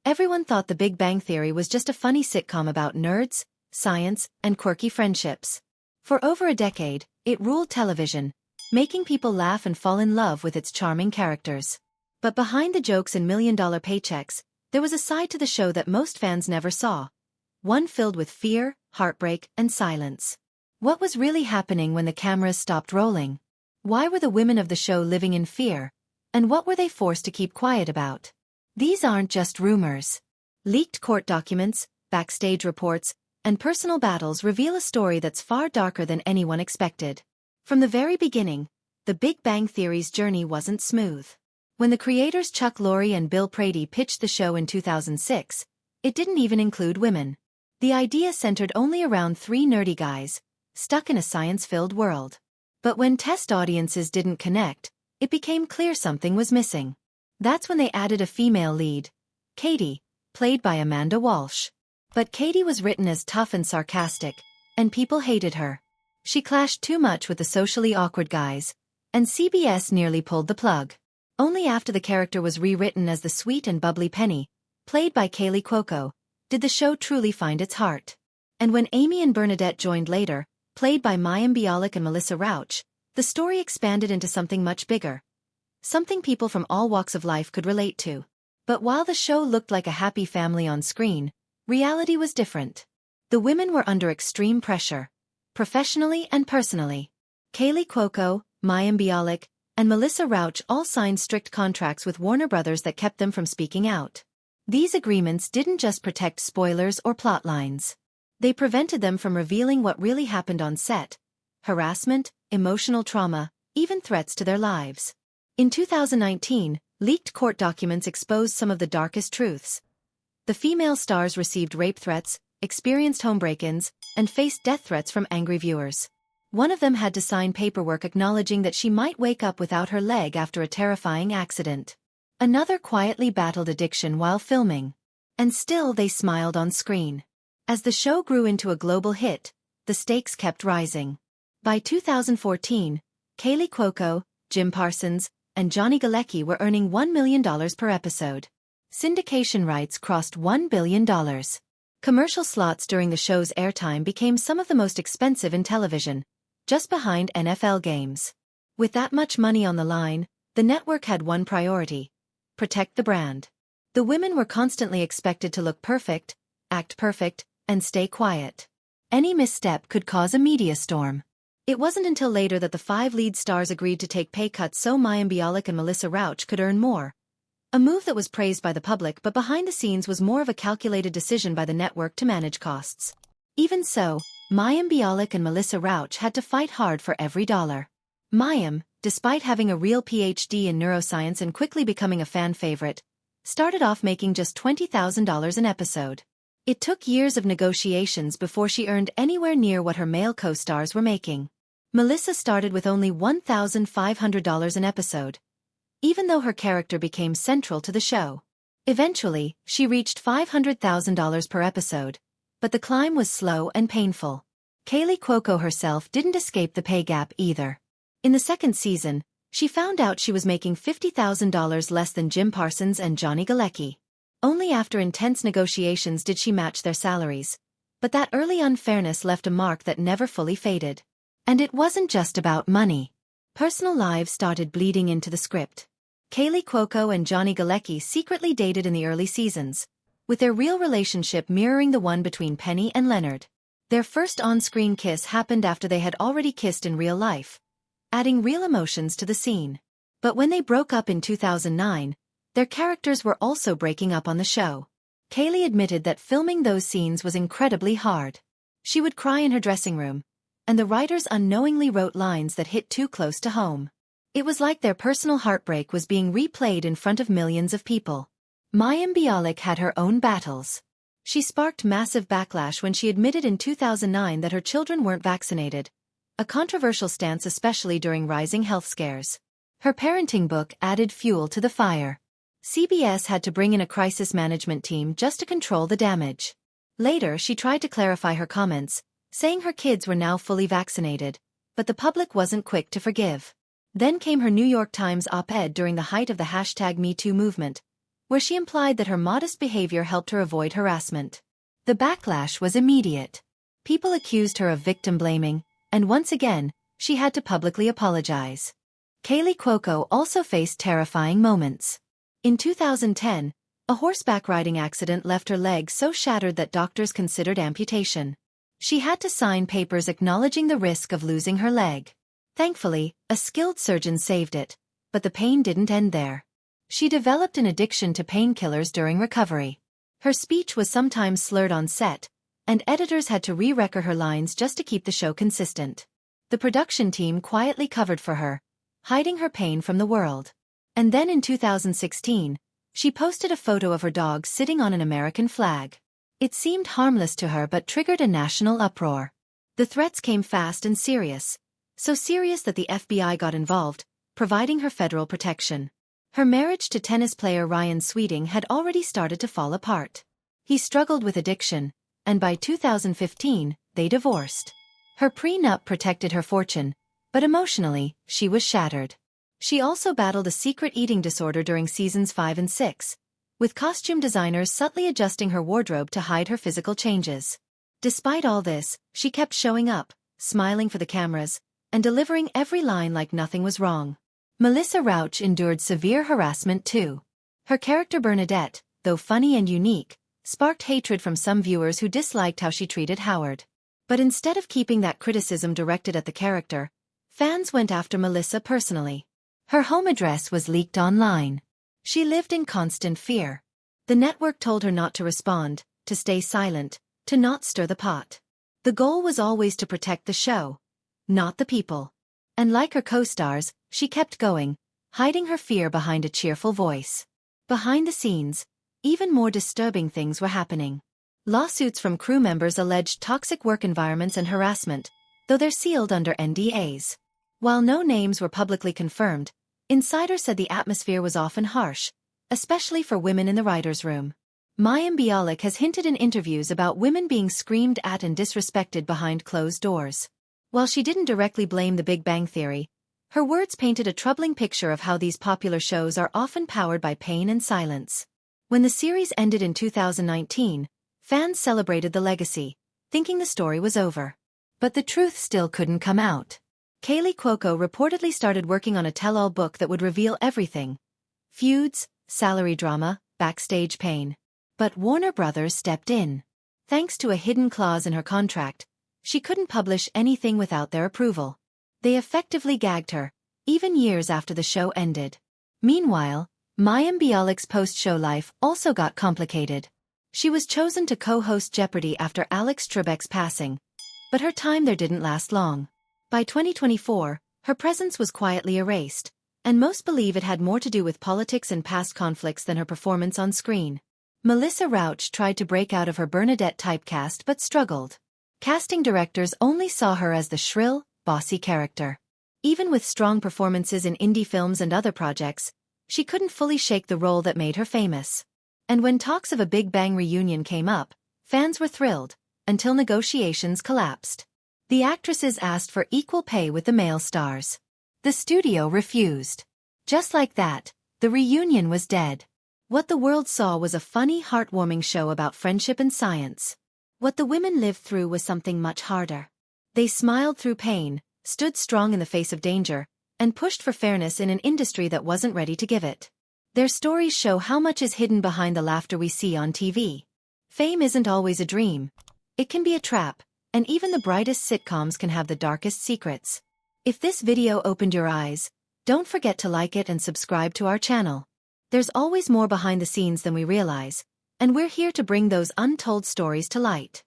Everyone thought The Big Bang Theory was just a funny sitcom about nerds, science, and quirky friendships. For over a decade, it ruled television, making people laugh and fall in love with its charming characters. But behind the jokes and million-dollar paychecks, there was a side to the show that most fans never saw. One filled with fear, heartbreak, and silence. What was really happening when the cameras stopped rolling? Why were the women of the show living in fear? And what were they forced to keep quiet about? These aren't just rumors. Leaked court documents, backstage reports, and personal battles reveal a story that's far darker than anyone expected. From the very beginning, The Big Bang Theory's journey wasn't smooth. When the creators Chuck Lorre and Bill Prady pitched the show in 2006, it didn't even include women. The idea centered only around three nerdy guys, stuck in a science-filled world. But when test audiences didn't connect, it became clear something was missing. That's when they added a female lead, Katie, played by Amanda Walsh. But Katie was written as tough and sarcastic, and people hated her. She clashed too much with the socially awkward guys, and CBS nearly pulled the plug. Only after the character was rewritten as the sweet and bubbly Penny, played by Kaley Cuoco, did the show truly find its heart. And when Amy and Bernadette joined later, played by Mayim Bialik and Melissa Rauch, the story expanded into something much bigger. Something people from all walks of life could relate to. But while the show looked like a happy family on screen, reality was different. The women were under extreme pressure, professionally and personally. Kaley Cuoco, Mayim Bialik, and Melissa Rauch all signed strict contracts with Warner Brothers that kept them from speaking out. These agreements didn't just protect spoilers or plot lines. They prevented them from revealing what really happened on set: harassment, emotional trauma, even threats to their lives. In 2019, leaked court documents exposed some of the darkest truths. The female stars received rape threats, experienced home break-ins, and faced death threats from angry viewers. One of them had to sign paperwork acknowledging that she might wake up without her leg after a terrifying accident. Another quietly battled addiction while filming. And still they smiled on screen. As the show grew into a global hit, the stakes kept rising. By 2014, Kaley Cuoco, Jim Parsons, and Johnny Galecki were earning $1 million per episode. Syndication rights crossed $1 billion. Commercial slots during the show's airtime became some of the most expensive in television, just behind NFL games. With that much money on the line, the network had one priority: protect the brand. The women were constantly expected to look perfect, act perfect, and stay quiet. Any misstep could cause a media storm. It wasn't until later that the five lead stars agreed to take pay cuts so Mayim Bialik and Melissa Rauch could earn more. A move that was praised by the public, but behind the scenes was more of a calculated decision by the network to manage costs. Even so, Mayim Bialik and Melissa Rauch had to fight hard for every dollar. Mayim, despite having a real PhD in neuroscience and quickly becoming a fan favorite, started off making just $20,000 an episode. It took years of negotiations before she earned anywhere near what her male co-stars were making. Melissa started with only $1,500 an episode, even though her character became central to the show. Eventually, she reached $500,000 per episode, but the climb was slow and painful. Kaley Cuoco herself didn't escape the pay gap either. In the second season, she found out she was making $50,000 less than Jim Parsons and Johnny Galecki. Only after intense negotiations did she match their salaries. But that early unfairness left a mark that never fully faded. And it wasn't just about money. Personal lives started bleeding into the script. Kaley Cuoco and Johnny Galecki secretly dated in the early seasons, with their real relationship mirroring the one between Penny and Leonard. Their first on-screen kiss happened after they had already kissed in real life, adding real emotions to the scene. But when they broke up in 2009, their characters were also breaking up on the show. Kaley admitted that filming those scenes was incredibly hard. She would cry in her dressing room, and the writers unknowingly wrote lines that hit too close to home. It was like their personal heartbreak was being replayed in front of millions of people. Mayim Bialik had her own battles. She sparked massive backlash when she admitted in 2009 that her children weren't vaccinated, a controversial stance especially during rising health scares. Her parenting book added fuel to the fire. CBS had to bring in a crisis management team just to control the damage. Later, she tried to clarify her comments, saying her kids were now fully vaccinated, but the public wasn't quick to forgive. Then came her New York Times op-ed during the height of the #MeToo movement, where she implied that her modest behavior helped her avoid harassment. The backlash was immediate. People accused her of victim blaming, and once again, she had to publicly apologize. Kaley Cuoco also faced terrifying moments. In 2010, a horseback riding accident left her leg so shattered that doctors considered amputation. She had to sign papers acknowledging the risk of losing her leg. Thankfully, a skilled surgeon saved it, but the pain didn't end there. She developed an addiction to painkillers during recovery. Her speech was sometimes slurred on set, and editors had to re-record her lines just to keep the show consistent. The production team quietly covered for her, hiding her pain from the world. And then in 2016, she posted a photo of her dog sitting on an American flag. It seemed harmless to her but triggered a national uproar. The threats came fast and serious, so serious that the FBI got involved, providing her federal protection. Her marriage to tennis player Ryan Sweeting had already started to fall apart. He struggled with addiction, and by 2015, they divorced. Her prenup protected her fortune, but emotionally, she was shattered. She also battled a secret eating disorder during seasons 5 and 6, with costume designers subtly adjusting her wardrobe to hide her physical changes. Despite all this, she kept showing up, smiling for the cameras, and delivering every line like nothing was wrong. Melissa Rauch endured severe harassment too. Her character Bernadette, though funny and unique, sparked hatred from some viewers who disliked how she treated Howard. But instead of keeping that criticism directed at the character, fans went after Melissa personally. Her home address was leaked online. She lived in constant fear. The network told her not to respond, to stay silent, to not stir the pot. The goal was always to protect the show, not the people. And like her co-stars, she kept going, hiding her fear behind a cheerful voice. Behind the scenes, even more disturbing things were happening. Lawsuits from crew members alleged toxic work environments and harassment, though they're sealed under NDAs. While no names were publicly confirmed, insiders said the atmosphere was often harsh, especially for women in the writer's room. Mayim Bialik has hinted in interviews about women being screamed at and disrespected behind closed doors. While she didn't directly blame The Big Bang Theory, her words painted a troubling picture of how these popular shows are often powered by pain and silence. When the series ended in 2019, fans celebrated the legacy, thinking the story was over. But the truth still couldn't come out. Kaley Cuoco reportedly started working on a tell-all book that would reveal everything: feuds, salary drama, backstage pain. But Warner Brothers stepped in. Thanks to a hidden clause in her contract, she couldn't publish anything without their approval. They effectively gagged her, even years after the show ended. Meanwhile, Mayim Bialik's post-show life also got complicated. She was chosen to co-host Jeopardy after Alex Trebek's passing, but her time there didn't last long. By 2024, her presence was quietly erased, and most believe it had more to do with politics and past conflicts than her performance on screen. Melissa Rauch tried to break out of her Bernadette typecast but struggled. Casting directors only saw her as the shrill, bossy character. Even with strong performances in indie films and other projects, she couldn't fully shake the role that made her famous. And when talks of a Big Bang reunion came up, fans were thrilled, until negotiations collapsed. The actresses asked for equal pay with the male stars. The studio refused. Just like that, the reunion was dead. What the world saw was a funny, heartwarming show about friendship and science. What the women lived through was something much harder. They smiled through pain, stood strong in the face of danger, and pushed for fairness in an industry that wasn't ready to give it. Their stories show how much is hidden behind the laughter we see on TV. Fame isn't always a dream. It can be a trap, and even the brightest sitcoms can have the darkest secrets. If this video opened your eyes, don't forget to like it and subscribe to our channel. There's always more behind the scenes than we realize, and we're here to bring those untold stories to light.